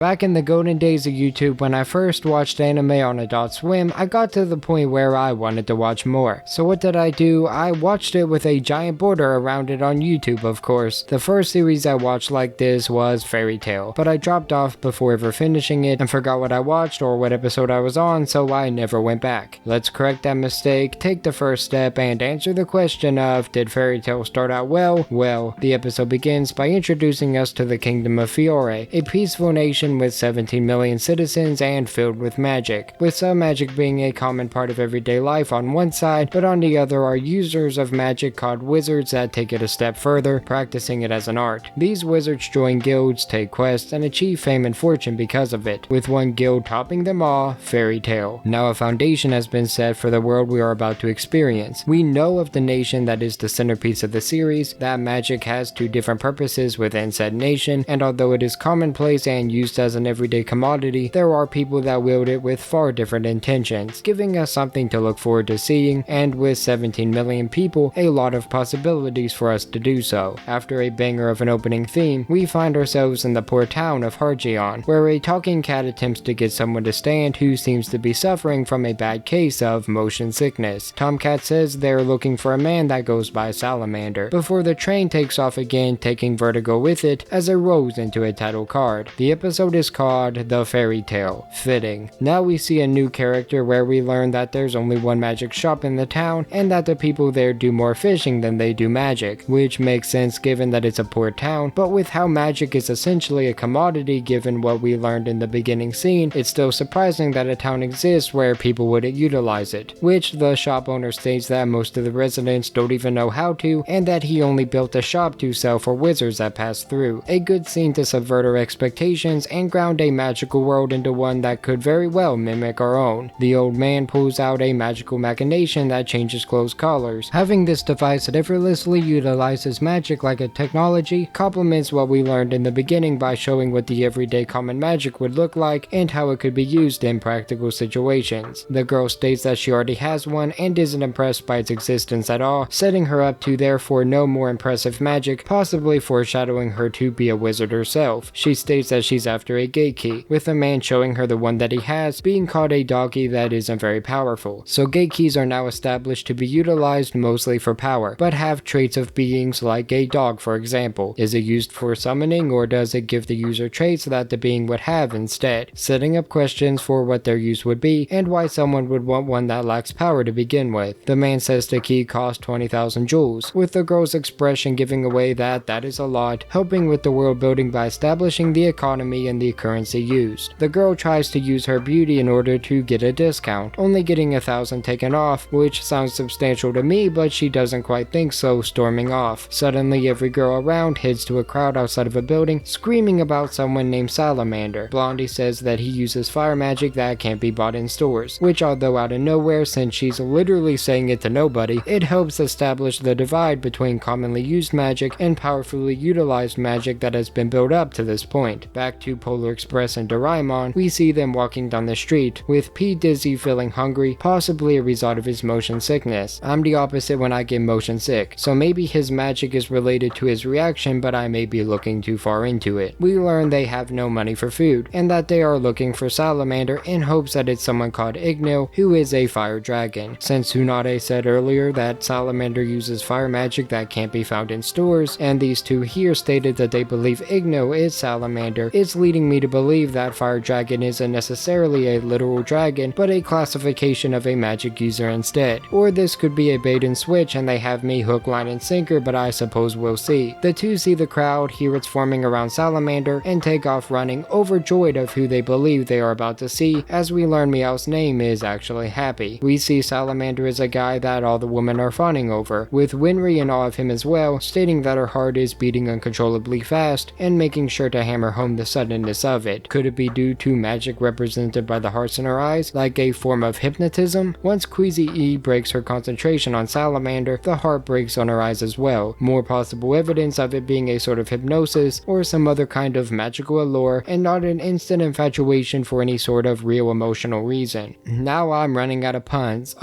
Back in the golden days of YouTube, when I first watched anime on Adult Swim, I got to the point where I wanted to watch more. So what did I do? I watched it with a giant border around it on YouTube, of course. The first series I watched like this was Fairy Tail, but I dropped off before ever finishing it and forgot what I watched or what episode I was on, so I never went back. Let's correct that mistake, take the first step, and answer the question of, did Fairy Tail start out well? Well, the episode begins by introducing us to the Kingdom of Fiore, a peaceful nation with 17 million citizens and filled with magic, with some magic being a common part of everyday life on one side, but on the other are users of magic called wizards that take it a step further, practicing it as an art. These wizards join guilds, take quests, and achieve fame and fortune because of it, with one guild topping them all, Fairy Tail. Now a foundation has been set for the world we are about to experience. We know of the nation that is the centerpiece of the series, that magic has two different purposes within said nation, and although it is commonplace and used as an everyday commodity, there are people that wield it with far different intentions, giving us something to look forward to seeing, and with 17 million people, a lot of possibilities for us to do so. After a banger of an opening theme, we find ourselves in the poor town of Hargion, where a talking cat attempts to get someone to stand who seems to be suffering from a bad case of motion sickness. Tomcat says they're looking for a man that goes by Salamander, before the train takes off again, taking Vertigo with it as it rolls into a title card. The episode is called The Fairy Tale. Fitting. Now we see a new character where we learn that there's only one magic shop in the town and that the people there do more fishing than they do magic, which makes sense given that it's a poor town, but with how magic is essentially a commodity given what we learned in the beginning scene, it's still surprising that a town exists where people wouldn't utilize it, which the shop owner states that most of the residents don't even know how to, and that he only built a shop to sell for wizards that pass through. A good scene to subvert our expectations and ground a magical world into one that could very well mimic our own. The old man pulls out a magical machination that changes clothes colors. Having this device that effortlessly utilizes magic like a technology complements what we learned in the beginning by showing what the everyday common magic would look like and how it could be used in practical situations. The girl states that she already has one and isn't impressed by its existence at all, setting her up to therefore know more impressive magic, possibly foreshadowing her to be a wizard herself. She states that she's after a gate key, with the man showing her the one that he has being called a doggy that isn't very powerful. So gate keys are now established to be utilized mostly for power, but have traits of beings like a dog for example. Is it used for summoning or does it give the user traits that the being would have instead? Setting up questions for what their use would be and why someone would want one that lacks power to begin with. The man says the key costs 20,000 jewels, with the girl's expression giving away that that is a lot, helping with the world building by establishing the economy and the currency used. The girl tries to use her beauty in order to get a discount, only getting 1,000 taken off, which sounds substantial to me, but she doesn't quite think so, storming off. Suddenly every girl around heads to a crowd outside of a building, screaming about someone named Salamander. Blondie says that he uses fire magic that can't be bought in stores, which although out of nowhere since she's literally saying it to nobody, it helps establish the divide between commonly used magic and powerfully utilized magic that has been built up to this point. Back to Polar Express and Doraemon, we see them walking down the street, with P. Dizzy feeling hungry, possibly a result of his motion sickness. I'm the opposite when I get motion sick, so maybe his magic is related to his reaction, but I may be looking too far into it. We learn they have no money for food, and that they are looking for Salamander in hopes that it's someone called Ignil, who is a fire dragon. Since Tsunade said earlier that Salamander uses fire magic that can't be found in stores, and these two here stated that they believe Ignil is Salamander, it's leading me to believe that fire dragon isn't necessarily a literal dragon, but a classification of a magic user instead. Or this could be a bait and switch and they have me hook, line, and sinker, but I suppose we'll see. The two see the crowd, hear it's forming around Salamander, and take off running, overjoyed of who they believe they are about to see, as we learn Meow's name is actually Happy. We see Salamander as a guy that all the women are fawning over, with Winry in awe of him as well, stating that her heart is beating uncontrollably fast, and making sure to hammer home the suddenness of it. Could it be due to magic represented by the hearts in her eyes, like a form of hypnotism? Once Queasy E breaks her concentration on Salamander, the heart breaks on her eyes as well. More possible evidence of it being a sort of hypnosis, or some other kind of magical allure, and not an instant infatuation for any sort of real emotional reason. Now I'm running out of puns.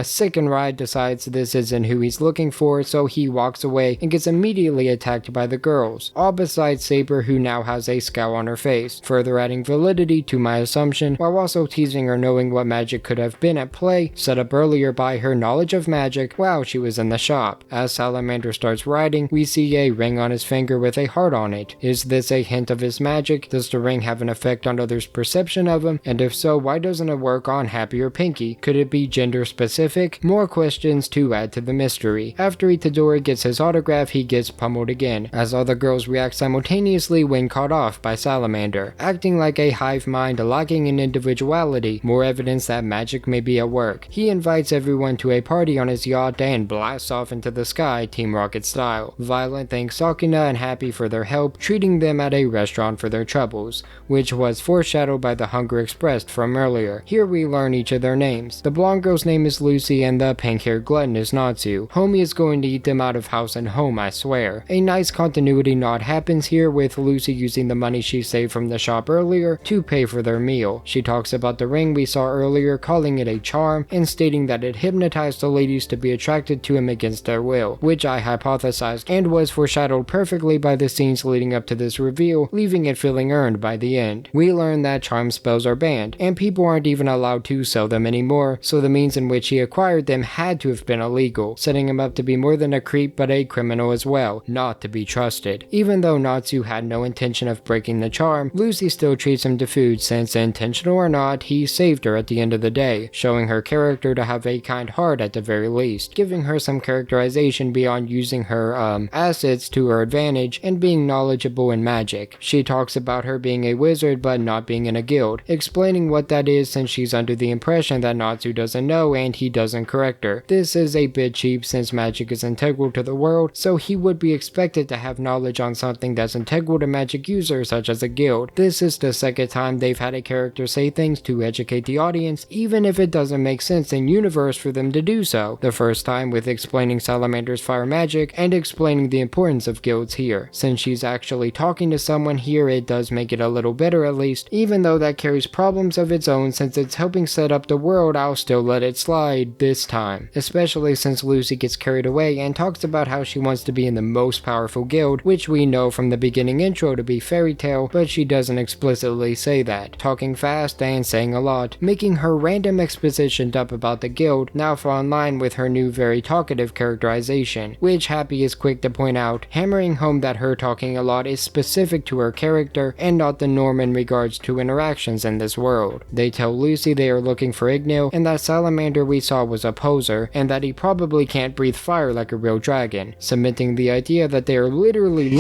Sick and Ride decides this isn't who he's looking for, so he walks away and gets immediately attacked by the girls, all besides Saber, who now has a scowl on her face. face, further adding validity to my assumption, while also teasing her knowing what magic could have been at play, set up earlier by her knowledge of magic while she was in the shop. As Salamander starts writing, we see a ring on his finger with a heart on it. Is this a hint of his magic? Does the ring have an effect on others' perception of him? And if so, why doesn't it work on Happy or Pinky? Could it be gender specific? More questions to add to the mystery. After Itadori gets his autograph, he gets pummeled again, as all the girls react simultaneously when caught off by Salamander, acting like a hive mind lacking in individuality, more evidence that magic may be at work. He invites everyone to a party on his yacht and blasts off into the sky, Team Rocket style. Violet thanks Sakuna and Happy for their help, treating them at a restaurant for their troubles, which was foreshadowed by the hunger expressed from earlier. Here we learn each of their names. The blonde girl's name is Lucy and the pink-haired glutton is Natsu. Homie is going to eat them out of house and home, I swear. A nice continuity nod happens here with Lucy using the money she saved from the shop earlier to pay for their meal. She talks about the ring we saw earlier, calling it a charm, and stating that it hypnotized the ladies to be attracted to him against their will, which I hypothesized and was foreshadowed perfectly by the scenes leading up to this reveal, leaving it feeling earned by the end. We learn that charm spells are banned, and people aren't even allowed to sell them anymore, so the means in which he acquired them had to have been illegal, setting him up to be more than a creep but a criminal as well, not to be trusted. Even though Natsu had no intention of breaking the charm, Lucy still treats him to food since, intentional or not, he saved her at the end of the day, showing her character to have a kind heart at the very least, giving her some characterization beyond using her, assets to her advantage and being knowledgeable in magic. She talks about her being a wizard but not being in a guild, explaining what that is since she's under the impression that Natsu doesn't know and he doesn't correct her. This is a bit cheap since magic is integral to the world, so he would be expected to have knowledge on something that's integral to magic users such as a guild. This is the second time they've had a character say things to educate the audience, even if it doesn't make sense in universe for them to do so. The first time with explaining Salamander's fire magic and explaining the importance of guilds here. Since she's actually talking to someone here, it does make it a little better at least, even though that carries problems of its own since it's helping set up the world. I'll still let it slide this time, especially since Lucy gets carried away and talks about how she wants to be in the most powerful guild, which we know from the beginning intro to be Fairy Tail, but she doesn't explicitly say that, talking fast and saying a lot, making her random exposition dump about the guild now fall in line with her new very talkative characterization, which Happy is quick to point out, hammering home that her talking a lot is specific to her character and not the norm in regards to interactions in this world. They tell Lucy they are looking for Ignil and that Salamander we saw was a poser and that he probably can't breathe fire like a real dragon, cementing the idea that they are literally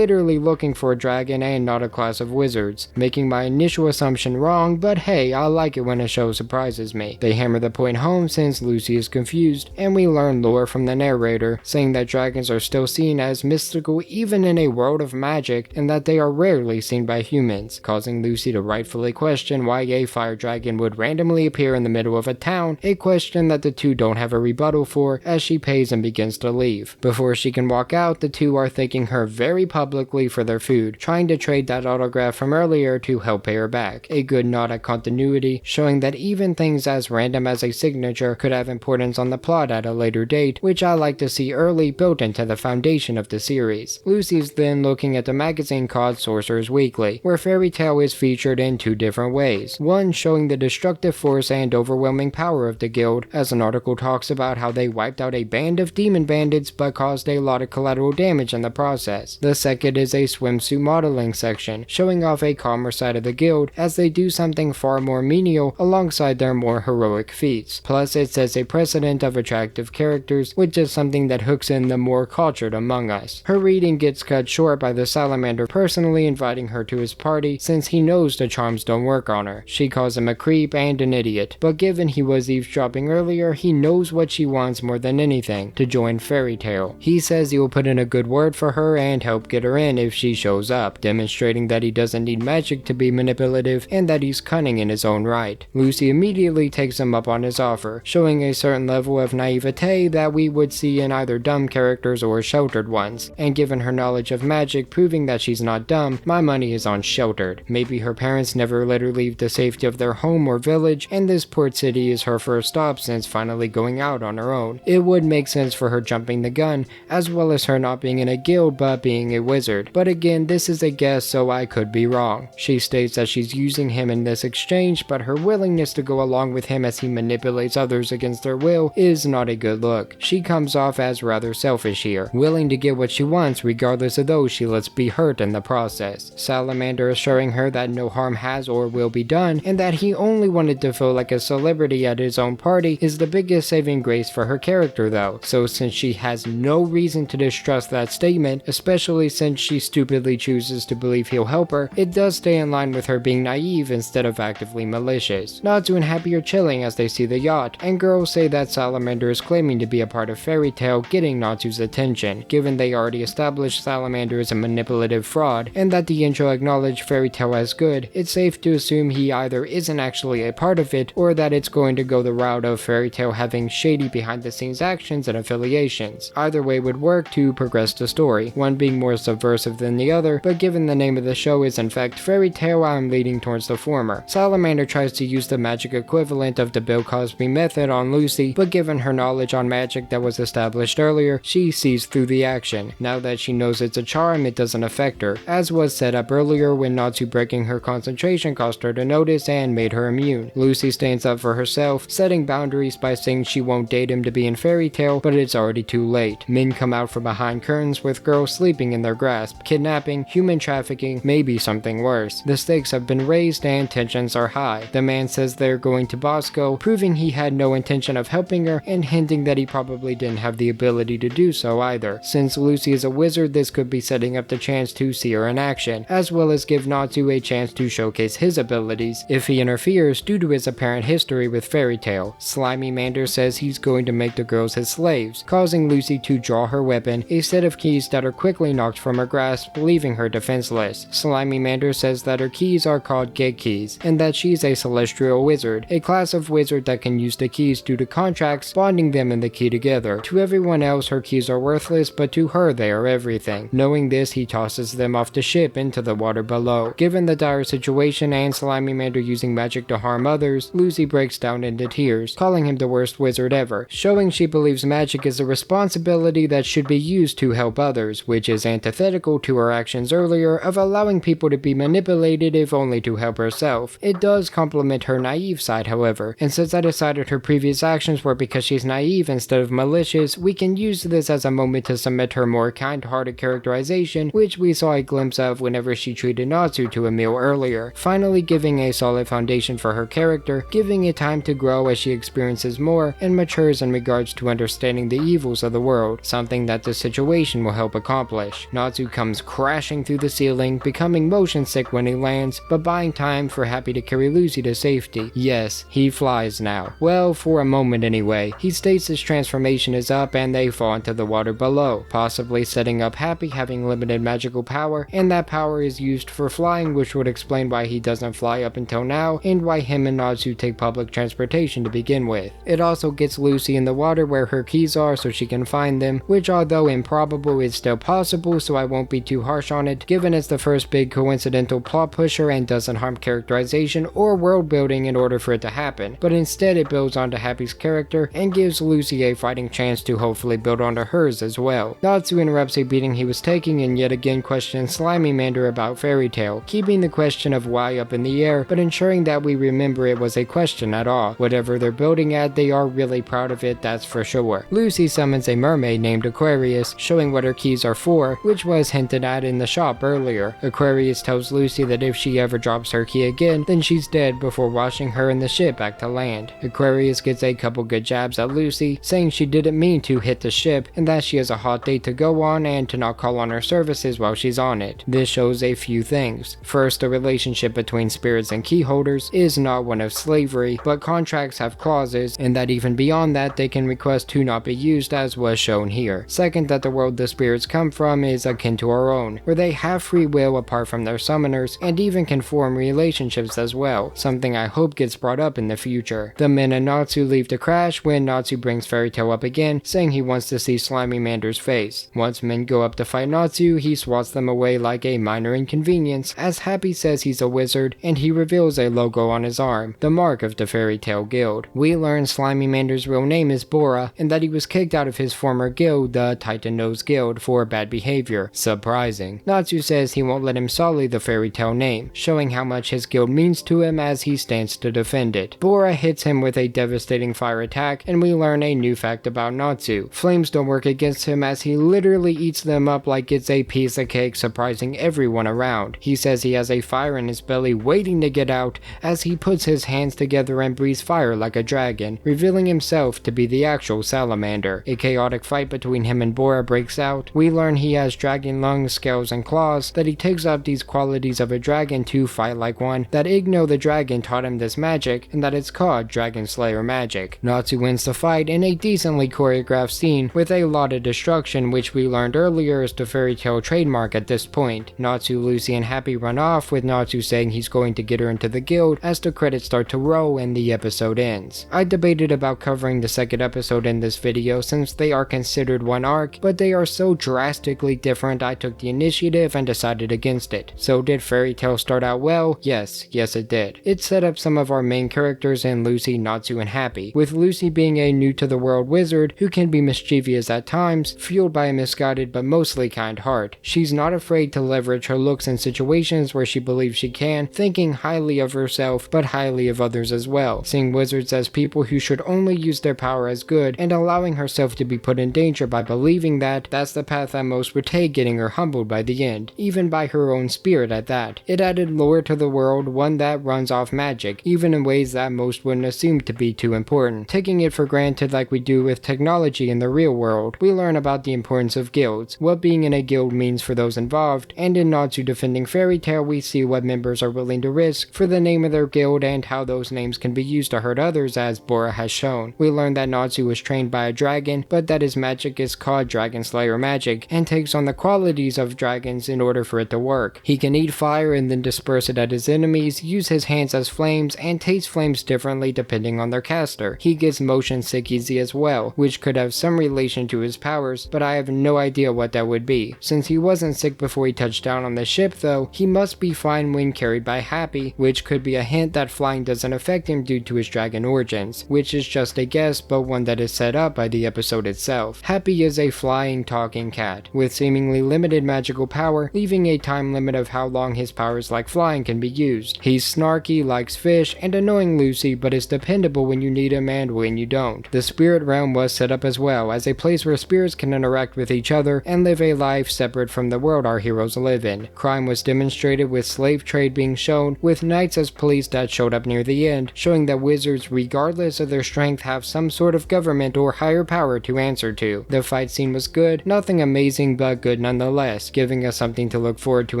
looking for a dragon and not a class of wizards, making my initial assumption wrong, but hey, I like it when a show surprises me. They hammer the point home since Lucy is confused, and we learn lore from the narrator, saying that dragons are still seen as mystical even in a world of magic, and that they are rarely seen by humans, causing Lucy to rightfully question why a fire dragon would randomly appear in the middle of a town, a question that the two don't have a rebuttal for as she pays and begins to leave. Before she can walk out, the two are thanking her very publicly for their food, trying to trade that autograph from earlier to help pay her back. A good nod at continuity, showing that even things as random as a signature could have importance on the plot at a later date, which I like to see early built into the foundation of the series. Lucy's then looking at the magazine called Sorcerer's Weekly, where Fairy Tail is featured in two different ways. One showing the destructive force and overwhelming power of the guild, as an article talks about how they wiped out a band of demon bandits but caused a lot of collateral damage in the process. The second is a swimsuit modeling section, showing off a calmer side of the guild as they do something far more menial alongside their more heroic feats. Plus it sets a precedent of attractive characters, which is something that hooks in the more cultured among us. Her reading gets cut short by the Salamander personally inviting her to his party since he knows the charms don't work on her. She calls him a creep and an idiot, but given he was eavesdropping earlier, he knows what she wants more than anything, to join Fairy Tail. He says he will put in a good word for her and help get her in if she shows up, demonstrating that he doesn't need magic to be manipulative and that he's cunning in his own right. Lucy immediately takes him up on his offer, showing a certain level of naivete that we would see in either dumb characters or sheltered ones, and given her knowledge of magic proving that she's not dumb, my money is on sheltered. Maybe her parents never let her leave the safety of their home or village, and this port city is her first stop since finally going out on her own. It would make sense for her jumping the gun, as well as her not being in a guild but being a wizard, but again, this is a guess, so I could be wrong. She states that she's using him in this exchange, but her willingness to go along with him as he manipulates others against their will is not a good look. She comes off as rather selfish here, willing to get what she wants regardless of those she lets be hurt in the process. Salamander assuring her that no harm has or will be done, and that he only wanted to feel like a celebrity at his own party is the biggest saving grace for her character though. So since she has no reason to distrust that statement, especially since she stupidly chooses to believe he'll help her, it does stay in line with her being naive instead of actively malicious. Natsu and Happy are chilling as they see the yacht, and girls say that Salamander is claiming to be a part of Fairy Tail, getting Natsu's attention, given they already established Salamander is a manipulative fraud, and that the intro acknowledged Fairy Tail as good. It's safe to assume he either isn't actually a part of it, or that it's going to go the route of Fairy Tail having shady behind the scenes actions and affiliations. Either way would work to progress the story, one being more subversive than the other, but given the name of the show is in fact Fairy Tail, I'm leaning towards the former. Salamander tries to use the magic equivalent of the Bill Cosby method on Lucy, but given her knowledge on magic that was established earlier, she sees through the action. Now that she knows it's a charm, it doesn't affect her, as was set up earlier when Natsu breaking her concentration caused her to notice and made her immune. Lucy stands up for herself, setting boundaries by saying she won't date him to be in Fairy Tail, but it's already too late. Men come out from behind curtains with girls sleeping in their grasp, kidnapping, human trafficking, maybe something worse. The stakes have been raised and tensions are high. The man says they're going to Bosco, proving he had no intention of helping her and hinting that he probably didn't have the ability to do so either. Since Lucy is a wizard, this could be setting up the chance to see her in action, as well as give Natsu a chance to showcase his abilities if he interferes due to his apparent history with Fairy Tail. Slimy Mander says he's going to make the girls his slaves, causing Lucy to draw her weapon, a set of keys that are quickly knocked from her grasp, leaving her defenseless. Slimy Mander says that her keys are called Gate Keys, and that she's a celestial wizard, a class of wizard that can use the keys due to contracts, bonding them and the key together. To everyone else, her keys are worthless, but to her they are everything. Knowing this, he tosses them off the ship into the water below. Given the dire situation and Slimy Mander using magic to harm others, Lucy breaks down into tears, calling him the worst wizard ever, showing she believes magic is a responsibility that should be used to help others, which is antithetical to her actions earlier of allowing people to be manipulated if only to help herself. It does complement her naive side, however, and since I decided her previous actions were because she's naive instead of malicious, we can use this as a moment to submit her more kind-hearted characterization, which we saw a glimpse of whenever she treated Natsu to a meal earlier, finally giving a solid foundation for her character, giving it time to grow as she experiences more and matures in regards to understanding the evils of the world, something that this situation will help accomplish. Natsu comes crashing through the ceiling, becoming motion sick when he lands, but buying time for Happy to carry Lucy to safety. Yes, he flies now. Well, for a moment anyway. He states his transformation is up and they fall into the water below, possibly setting up Happy having limited magical power, and that power is used for flying, which would explain why he doesn't fly up until now, and why him and Natsu take public transportation to begin with. It also gets Lucy in the water where her keys are so she can find them, which although improbable is still possible, so I won't be too harsh on it, given it's the first big coincidental plot pusher and doesn't harm characterization or world building in order for it to happen, but instead it builds onto Happy's character and gives Lucy a fighting chance to hopefully build onto hers as well. Natsu interrupts a beating he was taking and yet again questions Slimy Mander about Fairy Tail, keeping the question of why up in the air, but ensuring that we remember it was a question at all. Whatever they're building at, they are really proud of it, that's for sure. Lucy summons a mermaid named Aquarius, showing what her keys are for, which was hinted at in the shop earlier. Aquarius tells Lucy that if she ever drops her key again, then she's dead before washing her and the ship back to land. Aquarius gets a couple good jabs at Lucy, saying she didn't mean to hit the ship and that she has a hot date to go on and to not call on her services while she's on it. This shows a few things. First, the relationship between spirits and key holders is not one of slavery, but contracts have clauses, and that even beyond that they can request to not be used as was shown here. Second, that the world the spirits come from is akin to our own, where they have free will apart from their summoners, and even can form relationships as well, something I hope gets brought up in the future. The men and Natsu leave to crash when Natsu brings Fairy Tail up again, saying he wants to see Slimy Mander's face. Once men go up to fight Natsu, he swats them away like a minor inconvenience, as Happy says he's a wizard, and he reveals a logo on his arm, the mark of the Fairy Tail Guild. We learn Slimy Mander's real name is Bora, and that he was kicked out of his former guild, the Titan Nose Guild, for bad behavior. Surprise. surprising. Natsu says he won't let him sully the fairy tale name, showing how much his guild means to him as he stands to defend it. Bora hits him with a devastating fire attack, and we learn a new fact about Natsu. Flames don't work against him as he literally eats them up like it's a piece of cake, surprising everyone around. He says he has a fire in his belly waiting to get out as he puts his hands together and breathes fire like a dragon, revealing himself to be the actual salamander. A chaotic fight between him and Bora breaks out. We learn he has dragon lungs, scales, and claws, that he takes up these qualities of a dragon to fight like one, that Igno the dragon taught him this magic, and that it's called Dragon Slayer magic. Natsu wins the fight in a decently choreographed scene with a lot of destruction, which we learned earlier is the fairy tale trademark at this point. Natsu, Lucy, and Happy run off, with Natsu saying he's going to get her into the guild as the credits start to roll and the episode ends. I debated about covering the second episode in this video since they are considered one arc, but they are so drastically different I took the initiative and decided against it. So did Fairy Tail start out well? Yes it did. It set up some of our main characters in Lucy, Natsu, and Happy, with Lucy being a new to the world wizard who can be mischievous at times, fueled by a misguided but mostly kind heart. She's not afraid to leverage her looks in situations where she believes she can, thinking highly of herself but highly of others as well, seeing wizards as people who should only use their power as good, and allowing herself to be put in danger by believing that that's the path that most would take, getting her humbled by the end, even by her own spirit at that. It added lore to the world, one that runs off magic, even in ways that most wouldn't assume to be too important. Taking it for granted like we do with technology in the real world, we learn about the importance of guilds, what being in a guild means for those involved, and in Natsu defending Fairy Tail we see what members are willing to risk for the name of their guild and how those names can be used to hurt others, as Bora has shown. We learn that Natsu was trained by a dragon, but that his magic is called Dragon Slayer magic, and takes on the qualities of dragons in order for it to work. He can eat fire and then disperse it at his enemies, use his hands as flames, and taste flames differently depending on their caster. He gets motion sick easy as well, which could have some relation to his powers, but I have no idea what that would be. Since he wasn't sick before he touched down on the ship though, he must be fine when carried by Happy, which could be a hint that flying doesn't affect him due to his dragon origins, which is just a guess but one that is set up by the episode itself. Happy is a flying, talking cat, with seemingly limited magical power, leaving a time limit of how long his powers like flying can be used. He's snarky, likes fish, and annoying Lucy, but is dependable when you need him and when you don't. The spirit realm was set up as well, as a place where spirits can interact with each other and live a life separate from the world our heroes live in. Crime was demonstrated with slave trade being shown, with knights as police that showed up near the end, showing that wizards, regardless of their strength, have some sort of government or higher power to answer to. The fight scene was good, nothing amazing but good nonetheless, giving us something to look forward to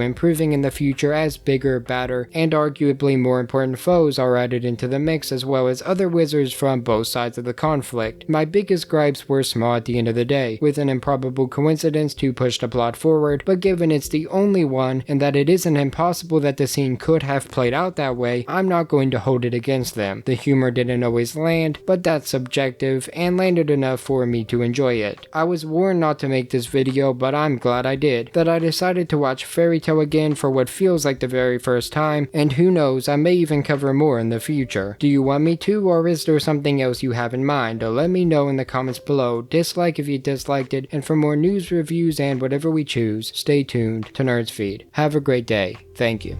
improving in the future as bigger, badder, and arguably more important foes are added into the mix, as well as other wizards from both sides of the conflict. My biggest gripes were small at the end of the day, with an improbable coincidence to push the plot forward, but given it's the only one, and that it isn't impossible that the scene could have played out that way, I'm not going to hold it against them. The humor didn't always land, but that's subjective, and landed enough for me to enjoy it. I was warned not to make this video, but I'm glad I did, that I decided to watch Fairy Tail again for what feels like the very first time, and who knows, I may even cover more in the future. Do you want me to, or is there something else you have in mind? Let me know in the comments below. Dislike if you disliked it, and for more news, reviews, and whatever we choose, stay tuned to Nerdsfeed. Have a great day. Thank you.